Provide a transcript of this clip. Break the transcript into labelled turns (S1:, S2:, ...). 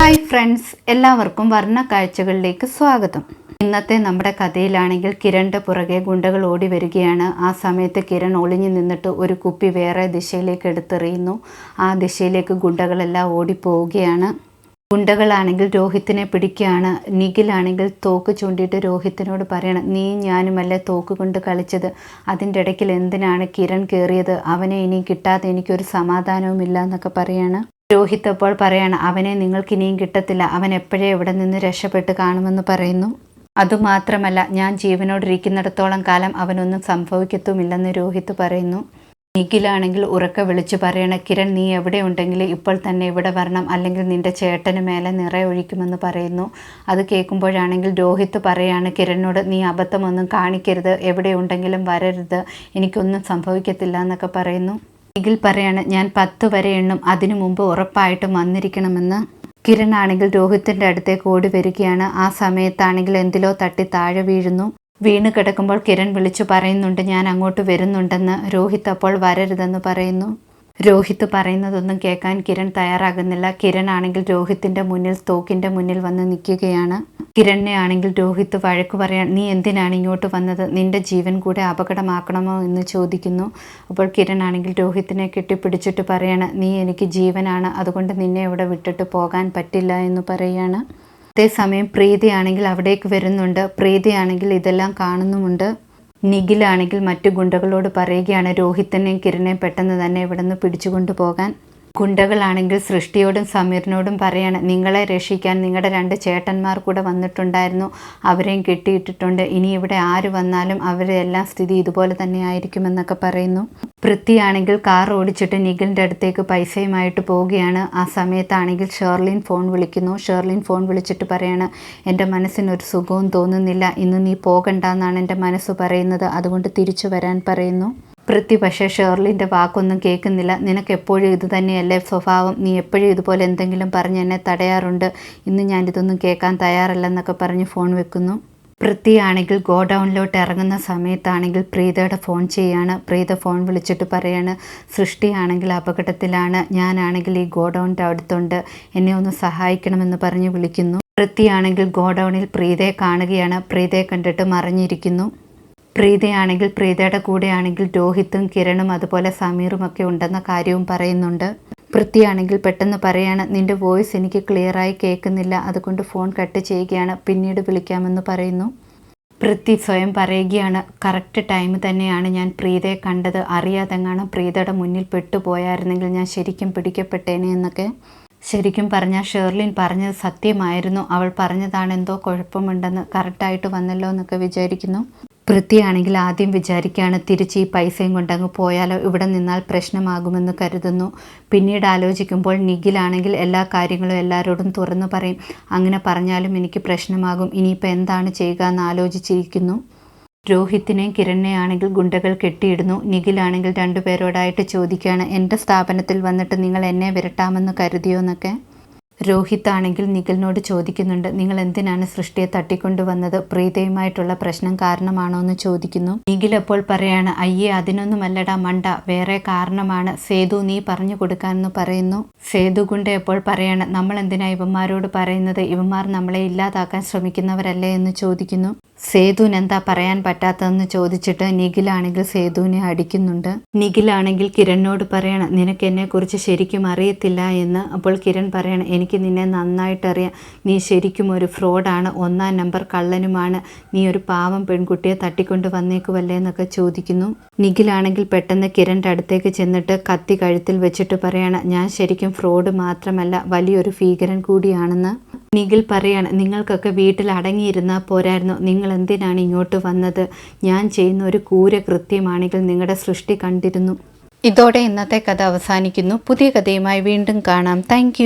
S1: Hi friends, എല്ലാവർക്കും വർണ്ണ കാഴ്ചകളിലേക്ക് സ്വാഗതം. ഇന്നത്തെ നമ്മുടെ കഥയിലാണെങ്കിൽ കിരണിൻ്റെ പുറകെ ഗുണ്ടകൾ ഓടി വരികയാണ്. ആ സമയത്ത് കിരൺ ഒളിഞ്ഞു നിന്നിട്ട് ഒരു കുപ്പി വേറെ ദിശയിലേക്ക് എടുത്തെറിയുന്നു. ആ ദിശയിലേക്ക് ഗുണ്ടകളെല്ലാം ഓടിപ്പോവുകയാണ്. ഗുണ്ടകളാണെങ്കിൽ രോഹിത്തിനെ പിടിക്കുകയാണ്. നിഖിലാണെങ്കിൽ തോക്ക് ചൂണ്ടിയിട്ട് രോഹിത്തിനോട് പറയണം, നീ ഞാനുമല്ലേ തോക്ക് കൊണ്ട് കളിച്ചത്, അതിൻ്റെ ഇടയ്ക്കിൽ എന്തിനാണ് കിരൺ കയറിയത്, അവനെ ഇനി കിട്ടാതെ എനിക്കൊരു സമാധാനവുമില്ല എന്നൊക്കെ പറയാണ്. രോഹിത് അപ്പോൾ പറയാണ്, അവനെ നിങ്ങൾക്ക് ഇനിയും കിട്ടത്തില്ല, അവൻ എപ്പോഴേ ഇവിടെ നിന്ന് രക്ഷപ്പെട്ട് കാണുമെന്ന് പറയുന്നു. അതുമാത്രമല്ല, ഞാൻ ജീവനോടിരിക്കുന്നിടത്തോളം കാലം അവനൊന്നും സംഭവിക്കത്തുമില്ലെന്ന് രോഹിത് പറയുന്നു. നിഖിലാണെങ്കിൽ ഉറക്കെ വിളിച്ചു പറയണ, കിരൺ നീ എവിടെ ഉണ്ടെങ്കിൽ ഇപ്പോൾ തന്നെ ഇവിടെ വരണം, അല്ലെങ്കിൽ നിന്റെ ചേട്ടന് മേലെ നിറയൊഴിക്കുമെന്ന് പറയുന്നു. അത് കേൾക്കുമ്പോഴാണെങ്കിൽ രോഹിത് പറയാണ് കിരണിനോട്, നീ അബദ്ധമൊന്നും കാണിക്കരുത്, എവിടെ ഉണ്ടെങ്കിലും വരരുത്, എനിക്കൊന്നും സംഭവിക്കത്തില്ല എന്നൊക്കെ പറയുന്നു. നിഖിൽ പറയാണ്, ഞാൻ 10 വരെ എണ്ണും, അതിനു മുമ്പ് ഉറപ്പായിട്ടും വന്നിരിക്കണമെന്ന്. കിരൺ ആണെങ്കിൽ രോഹിത്തിൻ്റെ അടുത്തേക്ക് ഓടി വരികയാണ്. ആ സമയത്താണെങ്കിൽ എന്തിലോ തട്ടി താഴെ വീണ് കിടക്കുമ്പോൾ കിരൺ വിളിച്ചു പറയുന്നുണ്ട്, ഞാൻ അങ്ങോട്ട് വരുന്നുണ്ടെന്ന്. രോഹിത് അപ്പോൾ വരരുതെന്ന് പറയുന്നു. രോഹിത് പറയുന്നതൊന്നും കേൾക്കാൻ കിരൺ തയ്യാറാകുന്നില്ല. കിരൺ ആണെങ്കിൽ രോഹിത്തിൻ്റെ മുന്നിൽ തോക്കിൻ്റെ മുന്നിൽ വന്ന് നിൽക്കുകയാണ്. കിരണിനെ ആണെങ്കിൽ രോഹിത് വഴക്ക് പറയാൻ, നീ എന്തിനാണ് ഇങ്ങോട്ട് വന്നത്, നിന്റെ ജീവൻ കൂടെ അപകടമാക്കണമോ എന്ന് ചോദിക്കുന്നു. അപ്പോൾ കിരൺ ആണെങ്കിൽ രോഹിത്തിനെ കെട്ടിപ്പിടിച്ചിട്ട് പറയാണ്, നീ എനിക്ക് ജീവനാണ്, അതുകൊണ്ട് നിന്നെ ഇവിടെ വിട്ടിട്ട് പോകാൻ പറ്റില്ല എന്ന് പറയാണ്. അതേസമയം പ്രീതിയാണെങ്കിൽ അവിടേക്ക് വരുന്നുണ്ട്. പ്രീതിയാണെങ്കിൽ ഇതെല്ലാം കാണുന്നുമുണ്ട്. നിഖിലാണെങ്കിൽ മറ്റു ഗുണ്ടകളോട് പറയുകയാണ് രോഹിത്തിനെയും കിരണിനെയും പെട്ടെന്ന് തന്നെ ഇവിടെ നിന്ന് പിടിച്ചുകൊണ്ടു പോകാൻ. ഗുണ്ടകളാണെങ്കിൽ സൃഷ്ടിയോടും സമീറിനോടും പറയാണ്, നിങ്ങളെ രക്ഷിക്കാൻ നിങ്ങളുടെ 2 ചേട്ടന്മാർ കൂടെ വന്നിട്ടുണ്ടായിരുന്നു, അവരെയും കെട്ടിയിട്ടിട്ടുണ്ട്, ഇനി ഇവിടെ ആര് വന്നാലും അവരുടെ എല്ലാം സ്ഥിതി ഇതുപോലെ തന്നെ ആയിരിക്കുമെന്നൊക്കെ പറയുന്നു. പൃഥ്വിയാണെങ്കിൽ കാർ ഓടിച്ചിട്ട് നിഖിലിൻ്റെ അടുത്തേക്ക് പൈസയുമായിട്ട് പോവുകയാണ്. ആ സമയത്താണെങ്കിൽ ഷേർലിൻ ഫോൺ വിളിക്കുന്നു. ഷേർലിൻ ഫോൺ വിളിച്ചിട്ട് പറയാണ്, എൻ്റെ മനസ്സിനൊരു സുഖവും തോന്നുന്നില്ല, ഇന്ന് നീ പോകണ്ടെന്നാണ് എൻ്റെ മനസ്സ് പറയുന്നത്, അതുകൊണ്ട് തിരിച്ചു വരാൻ പറയുന്നു. പൃഥ്വി പക്ഷേ ഷേർലിൻ്റെ വാക്കൊന്നും കേൾക്കുന്നില്ല. നിനക്ക് എപ്പോഴും ഇത് തന്നെയല്ലേ സ്വഭാവം, നീ എപ്പോഴും ഇതുപോലെ എന്തെങ്കിലും പറഞ്ഞ് എന്നെ തടയാറുണ്ട്, ഇന്ന് ഞാനിതൊന്നും കേൾക്കാൻ തയ്യാറല്ലെന്നൊക്കെ പറഞ്ഞ് ഫോൺ വെക്കുന്നു. പൃഥ്വി ആണെങ്കിൽ ഗോഡൗണിലോട്ട് ഇറങ്ങുന്ന സമയത്താണെങ്കിൽ പ്രീതയുടെ ഫോൺ ചെയ്യാണ്. പ്രീത ഫോൺ വിളിച്ചിട്ട് പറയാണ്, സൃഷ്ടിയാണെങ്കിൽ അപകടത്തിലാണ്, ഞാനാണെങ്കിൽ ഈ ഗോഡൗണിൻ്റെ അടുത്തുണ്ട്, എന്നെ ഒന്ന് സഹായിക്കണമെന്ന് പറഞ്ഞ് വിളിക്കുന്നു. പൃഥ്വി ആണെങ്കിൽ ഗോഡൗണിൽ പ്രീതയെ കാണുകയാണ്. പ്രീതയെ കണ്ടിട്ട് മറിഞ്ഞിരിക്കുന്നു. പ്രീതയാണെങ്കിൽ പ്രീതയുടെ കൂടെയാണെങ്കിൽ രോഹിത്തും കിരണും അതുപോലെ സമീറും ഒക്കെ ഉണ്ടെന്ന കാര്യവും പറയുന്നുണ്ട്. പൃഥ്വിയാണെങ്കിൽ പെട്ടെന്ന് പറയാണ്, നിൻ്റെ വോയിസ് എനിക്ക് ക്ലിയറായി കേൾക്കുന്നില്ല, അതുകൊണ്ട് ഫോൺ കട്ട് ചെയ്യുകയാണ്, പിന്നീട് വിളിക്കാമെന്ന് പറയുന്നു. പൃഥ്വി സ്വയം പറയുകയാണ്, കറക്റ്റ് ടൈം തന്നെയാണ് ഞാൻ പ്രീതയെ കണ്ടത്, അറിയാതെങ്ങാണ് പ്രീതയുടെ മുന്നിൽ പെട്ടുപോയായിരുന്നെങ്കിൽ ഞാൻ ശരിക്കും പിടിക്കപ്പെട്ടേനെ എന്നൊക്കെ. ശരിക്കും പറഞ്ഞാൽ ഷേർലിൻ പറഞ്ഞത് സത്യമായിരുന്നു, അവൾ പറഞ്ഞതാണ് എന്തോ കുഴപ്പമുണ്ടെന്ന്, കറക്റ്റായിട്ട് വന്നല്ലോ എന്നൊക്കെ വിചാരിക്കുന്നു. പൃഥ്വിയാണെങ്കിൽ ആദ്യം വിചാരിക്കുകയാണ്, തിരിച്ച് ഈ പൈസയും കൊണ്ടങ്ങ് പോയാലോ, ഇവിടെ നിന്നാൽ പ്രശ്നമാകുമെന്ന് കരുതുന്നു. പിന്നീട് ആലോചിക്കുമ്പോൾ നിഖിലാണെങ്കിൽ എല്ലാ കാര്യങ്ങളും എല്ലാവരോടും തുറന്നു പറയും, അങ്ങനെ പറഞ്ഞാലും എനിക്ക് പ്രശ്നമാകും, ഇനിയിപ്പോൾ എന്താണ് ചെയ്യുക എന്ന് ആലോചിച്ചിരിക്കുന്നു. രോഹിത്തിനെയും കിരണിനെയും ആണെങ്കിൽ ഗുണ്ടകൾ കെട്ടിയിടുന്നു. നിഖിലാണെങ്കിൽ 2 പേരോടായിട്ട് ചോദിക്കുകയാണ്, എൻ്റെ സ്ഥാപനത്തിൽ വന്നിട്ട് നിങ്ങൾ എന്നെ വിരട്ടാമെന്ന് കരുതിയോ എന്നൊക്കെ. രോഹിത് ആണെങ്കിൽ നിഖിലിനോട് ചോദിക്കുന്നുണ്ട്, നിങ്ങൾ എന്തിനാണ് സൃഷ്ടിയെ തട്ടിക്കൊണ്ടുവന്നത്, പ്രീതയുമായിട്ടുള്ള പ്രശ്നം കാരണമാണോ എന്ന് ചോദിക്കുന്നു. നിഖിൽ അപ്പോൾ പറയാണ്, അയ്യേ അതിനൊന്നുമല്ലടാ മണ്ട, വേറെ കാരണമാണ്, സേതു നീ പറഞ്ഞു കൊടുക്കാമെന്ന് പറയുന്നു. സേതു ഗുണ്ട എപ്പോൾ പറയാണ്, നമ്മൾ എന്തിനാ ഇവന്മാരോട് പറയുന്നത്, ഇവന്മാർ നമ്മളെ ഇല്ലാതാക്കാൻ ശ്രമിക്കുന്നവരല്ലേ എന്ന് ചോദിക്കുന്നു. സേതുവിന് എന്താ പറയാൻ പറ്റാത്തതെന്ന് ചോദിച്ചിട്ട് നിഖിലാണെങ്കിൽ സേതുവിനെ അടിക്കുന്നുണ്ട്. നിഖിലാണെങ്കിൽ കിരണിനോട് പറയണം, നിനക്ക് എന്നെക്കുറിച്ച് ശരിക്കും അറിയത്തില്ല എന്ന്. അപ്പോൾ കിരൺ പറയണം, എനിക്ക് നിന്നെ നന്നായിട്ടറിയാം, നീ ശരിക്കും ഒരു ഫ്രോഡാണ്, 1-ാം നമ്പർ കള്ളനുമാണ്, നീ ഒരു പാവം പെൺകുട്ടിയെ തട്ടിക്കൊണ്ട് വന്നേക്കുവല്ലേ എന്നൊക്കെ ചോദിക്കുന്നു. നിഖിലാണെങ്കിൽ പെട്ടെന്ന് കിരണിൻ്റെ അടുത്തേക്ക് ചെന്നിട്ട് കത്തി കഴുത്തിൽ വെച്ചിട്ട് പറയണം, ഞാൻ ശരിക്കും ഫ്രോഡ് മാത്രമല്ല, വലിയൊരു ഭീകരൻ കൂടിയാണെന്ന്. നിഖിൽ പറയാണ്, നിങ്ങൾക്കൊക്കെ വീട്ടിൽ അടങ്ങിയിരുന്നാൽ പോരായിരുന്നു, നിങ്ങൾ എന്തിനാണ് ഇങ്ങോട്ട് വന്നത്, ഞാൻ ചെയ്യുന്ന ഒരു ക്രൂരകൃത്യമാണെങ്കിൽ നിങ്ങളുടെ സൃഷ്ടി കണ്ടിരുന്നു. ഇതോടെ ഇന്നത്തെ കഥ അവസാനിക്കുന്നു. പുതിയ കഥയുമായി വീണ്ടും കാണാം. താങ്ക്